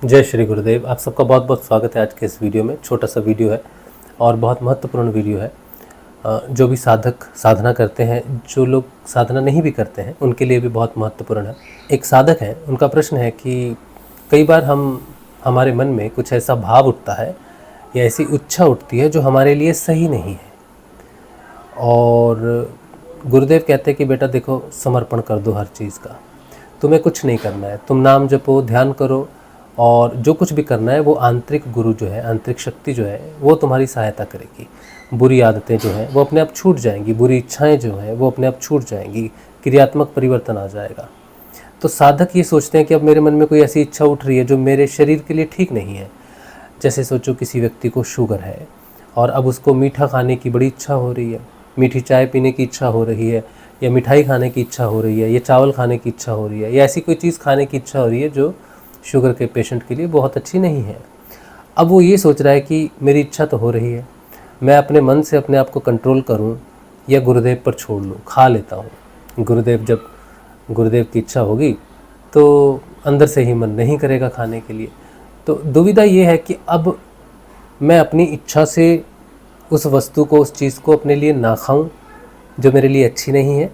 जय श्री गुरुदेव। आप सबका बहुत बहुत स्वागत है आज के इस वीडियो में। छोटा सा वीडियो है और बहुत महत्वपूर्ण वीडियो है। जो भी साधक साधना करते हैं, जो लोग साधना नहीं भी करते हैं, उनके लिए भी बहुत महत्वपूर्ण है। एक साधक है, उनका प्रश्न है कि कई बार हमारे मन में कुछ ऐसा भाव उठता है या ऐसी इच्छा उठती है जो हमारे लिए सही नहीं है, और गुरुदेव कहते हैं कि बेटा देखो, समर्पण कर दो हर चीज़ का, तुम्हें कुछ नहीं करना है, तुम नाम जपो, ध्यान करो, और जो कुछ भी करना है वो आंतरिक गुरु जो है, आंतरिक शक्ति जो है, वो तुम्हारी सहायता करेगी। बुरी आदतें जो हैं वो अपने आप छूट जाएंगी, बुरी इच्छाएं जो हैं वो अपने आप छूट जाएंगी, क्रियात्मक परिवर्तन आ जाएगा। तो साधक ये सोचते हैं कि अब मेरे मन में कोई ऐसी इच्छा उठ रही है जो मेरे शरीर के लिए ठीक नहीं है। जैसे सोचो किसी व्यक्ति को शुगर है और अब उसको मीठा खाने की बड़ी इच्छा हो रही है, मीठी चाय पीने की इच्छा हो रही है, या मिठाई खाने की इच्छा हो रही है, या चावल खाने की इच्छा हो रही है, या ऐसी कोई चीज़ खाने की इच्छा हो रही है जो शुगर के पेशेंट के लिए बहुत अच्छी नहीं है। अब वो ये सोच रहा है कि मेरी इच्छा तो हो रही है, मैं अपने मन से अपने आप को कंट्रोल करूं या गुरुदेव पर छोड़ लूं, खा लेता हूं। गुरुदेव की इच्छा होगी तो अंदर से ही मन नहीं करेगा खाने के लिए। तो दुविधा ये है कि अब मैं अपनी इच्छा से उस वस्तु को, उस चीज़ को अपने लिए ना खाऊं जो मेरे लिए अच्छी नहीं है,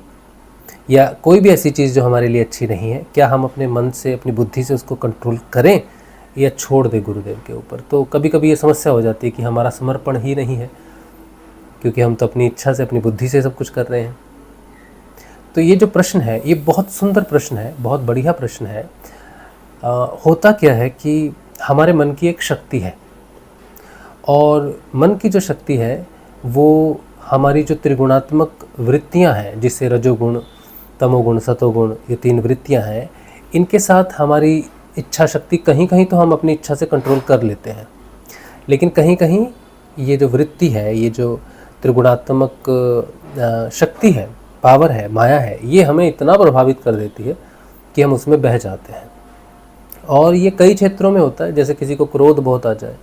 या कोई भी ऐसी चीज़ जो हमारे लिए अच्छी नहीं है, क्या हम अपने मन से, अपनी बुद्धि से उसको कंट्रोल करें या छोड़ दें गुरुदेव के ऊपर। तो कभी कभी ये समस्या हो जाती है कि हमारा समर्पण ही नहीं है, क्योंकि हम तो अपनी इच्छा से, अपनी बुद्धि से सब कुछ कर रहे हैं। तो ये जो प्रश्न है, ये बहुत सुंदर प्रश्न है, बहुत बढ़िया प्रश्न है। होता क्या है कि हमारे मन की एक शक्ति है, और मन की जो शक्ति है वो हमारी जो त्रिगुणात्मक वृत्तियां हैं, जिससे रजोगुण, तमोगुण, सतोगुण, ये 3 वृत्तियां हैं, इनके साथ हमारी इच्छा शक्ति, कहीं कहीं तो हम अपनी इच्छा से कंट्रोल कर लेते हैं, लेकिन कहीं कहीं ये जो वृत्ति है, ये जो त्रिगुणात्मक शक्ति है, पावर है, माया है, ये हमें इतना प्रभावित कर देती है कि हम उसमें बह जाते हैं। और ये कई क्षेत्रों में होता है। जैसे किसी को क्रोध बहुत आ जाए,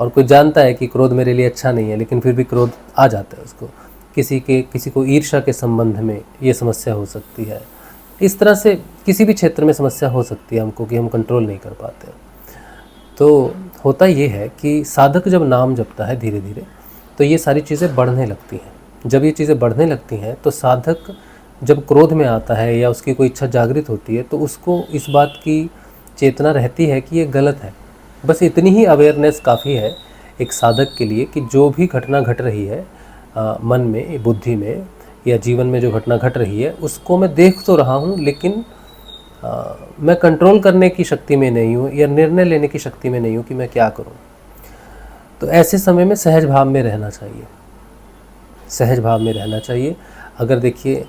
और कोई जानता है कि क्रोध मेरे लिए अच्छा नहीं है, लेकिन फिर भी क्रोध आ जाता है उसको। किसी को ईर्ष्या के संबंध में ये समस्या हो सकती है। इस तरह से किसी भी क्षेत्र में समस्या हो सकती है हमको, कि हम कंट्रोल नहीं कर पाते। तो होता ये है कि साधक जब नाम जपता है धीरे धीरे, तो ये सारी चीज़ें बढ़ने लगती हैं। जब ये चीज़ें बढ़ने लगती हैं तो साधक जब क्रोध में आता है या उसकी कोई इच्छा जागृत होती है, तो उसको इस बात की चेतना रहती है कि ये गलत है। बस इतनी ही अवेयरनेस काफ़ी है एक साधक के लिए कि जो भी घटना घट रही है मन में, बुद्धि में, या जीवन में जो घटना घट रही है, उसको मैं देख तो रहा हूँ, लेकिन मैं कंट्रोल करने की शक्ति में नहीं हूँ, या निर्णय लेने की शक्ति में नहीं हूँ कि मैं क्या करूँ। तो ऐसे समय में सहज भाव में रहना चाहिए, सहज भाव में रहना चाहिए। अगर देखिए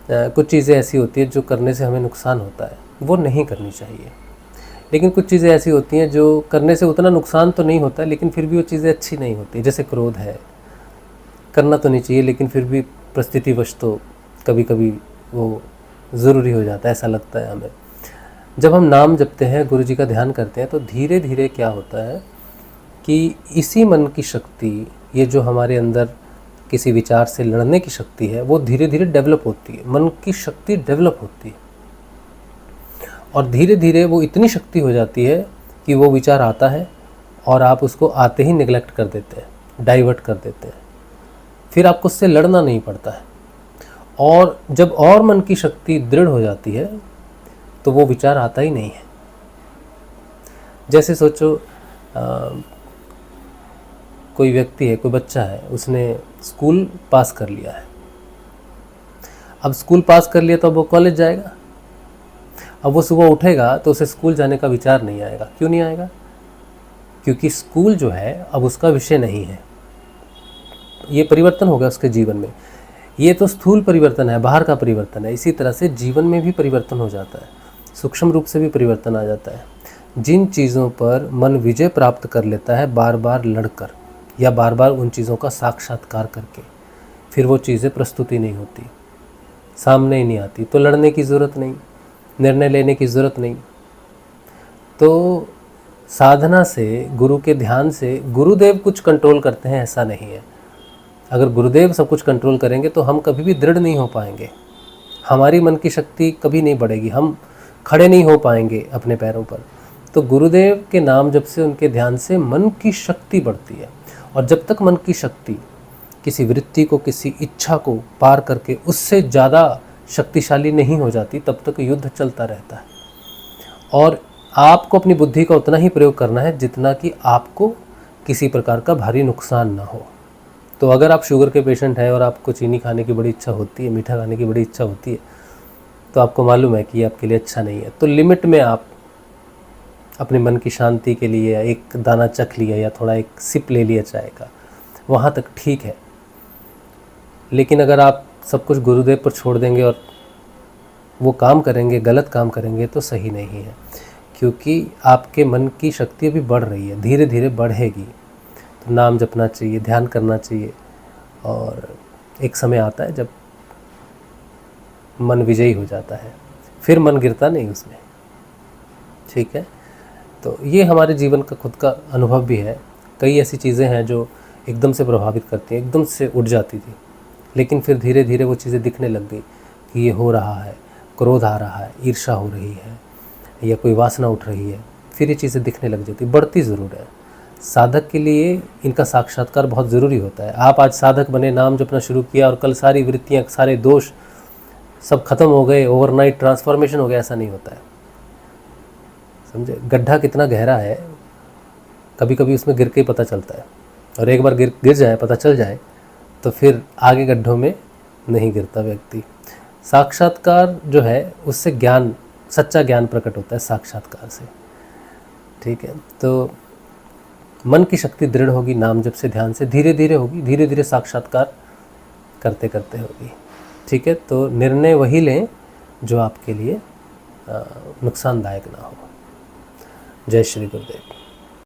कुछ चीज़ें ऐसी होती है जो करने से हमें नुकसान होता है, वो नहीं करनी चाहिए। लेकिन कुछ चीज़ें ऐसी होती हैं जो करने से उतना नुकसान तो नहीं होता, लेकिन फिर भी वो चीज़ें अच्छी नहीं होती। जैसे क्रोध है, करना तो नहीं चाहिए, लेकिन फिर भी परिस्थितिवश तो कभी कभी वो ज़रूरी हो जाता है, ऐसा लगता है हमें। जब हम नाम जपते हैं, गुरु जी का ध्यान करते हैं, तो धीरे धीरे क्या होता है कि इसी मन की शक्ति, ये जो हमारे अंदर किसी विचार से लड़ने की शक्ति है, वो धीरे धीरे डेवलप होती है। मन की शक्ति डेवलप होती है, और धीरे धीरे वो इतनी शक्ति हो जाती है कि वो विचार आता है और आप उसको आते ही निगलेक्ट कर देते हैं, डाइवर्ट कर देते हैं। फिर आपको उससे लड़ना नहीं पड़ता है। और जब और मन की शक्ति दृढ़ हो जाती है तो वो विचार आता ही नहीं है। जैसे सोचो कोई व्यक्ति है, कोई बच्चा है, उसने स्कूल पास कर लिया है। अब स्कूल पास कर लिया तो अब वो कॉलेज जाएगा। अब वो सुबह उठेगा तो उसे स्कूल जाने का विचार नहीं आएगा। क्यों नहीं आएगा? क्योंकि स्कूल जो है अब उसका विषय नहीं है। ये परिवर्तन होगा उसके जीवन में। ये तो स्थूल परिवर्तन है, बाहर का परिवर्तन है। इसी तरह से जीवन में भी परिवर्तन हो जाता है, सूक्ष्म रूप से भी परिवर्तन आ जाता है। जिन चीज़ों पर मन विजय प्राप्त कर लेता है बार बार लड़कर, या बार बार उन चीज़ों का साक्षात्कार करके, फिर वो चीज़ें प्रस्तुति नहीं होती, सामने ही नहीं आती, तो लड़ने की ज़रूरत नहीं, निर्णय लेने की ज़रूरत नहीं। तो साधना से, गुरु के ध्यान से, गुरुदेव कुछ कंट्रोल करते हैं ऐसा नहीं है। अगर गुरुदेव सब कुछ कंट्रोल करेंगे तो हम कभी भी दृढ़ नहीं हो पाएंगे, हमारी मन की शक्ति कभी नहीं बढ़ेगी, हम खड़े नहीं हो पाएंगे अपने पैरों पर। तो गुरुदेव के नाम जप से, उनके ध्यान से मन की शक्ति बढ़ती है। और जब तक मन की शक्ति किसी वृत्ति को, किसी इच्छा को पार करके उससे ज़्यादा शक्तिशाली नहीं हो जाती, तब तक युद्ध चलता रहता है। और आपको अपनी बुद्धि का उतना ही प्रयोग करना है जितना कि आपको किसी प्रकार का भारी नुकसान ना हो। तो अगर आप शुगर के पेशेंट हैं और आपको चीनी खाने की बड़ी इच्छा होती है, मीठा खाने की बड़ी इच्छा होती है, तो आपको मालूम है कि ये आपके लिए अच्छा नहीं है, तो लिमिट में आप अपने मन की शांति के लिए एक दाना चख लिया या थोड़ा एक सिप ले लिया चाय का, वहाँ तक ठीक है। लेकिन अगर आप सब कुछ गुरुदेव पर छोड़ देंगे और वो काम करेंगे, गलत काम करेंगे, तो सही नहीं है, क्योंकि आपके मन की शक्ति अभी बढ़ रही है, धीरे धीरे बढ़ेगी। तो नाम जपना चाहिए, ध्यान करना चाहिए, और एक समय आता है जब मन विजयी हो जाता है, फिर मन गिरता नहीं उसमें। ठीक है, तो ये हमारे जीवन का खुद का अनुभव भी है। कई ऐसी चीज़ें हैं जो एकदम से प्रभावित करती हैं, एकदम से उठ जाती थी, लेकिन फिर धीरे धीरे वो चीज़ें दिखने लग गई कि ये हो रहा है, क्रोध आ रहा है, ईर्ष्या हो रही है, या कोई वासना उठ रही है, फिर ये चीज़ें दिखने लग जाती, बढ़ती ज़रूर है। साधक के लिए इनका साक्षात्कार बहुत ज़रूरी होता है। आप आज साधक बने, नाम जपना शुरू किया और कल सारी वृत्तियाँ, सारे दोष सब खत्म हो गए, ओवरनाइट ट्रांसफॉर्मेशन हो गया, ऐसा नहीं होता है। समझे, गड्ढा कितना गहरा है, कभी कभी उसमें गिर के ही पता चलता है, और एक बार गिर जाए, पता चल जाए, तो फिर आगे गड्ढों में नहीं गिरता व्यक्ति। साक्षात्कार जो है उससे ज्ञान, सच्चा ज्ञान प्रकट होता है साक्षात्कार से। ठीक है, तो मन की शक्ति दृढ़ होगी, नाम जप से, ध्यान से, धीरे धीरे होगी, धीरे धीरे साक्षात्कार करते करते होगी। ठीक है, तो निर्णय वही लें जो आपके लिए नुकसानदायक ना हो। जय श्री गुरुदेव।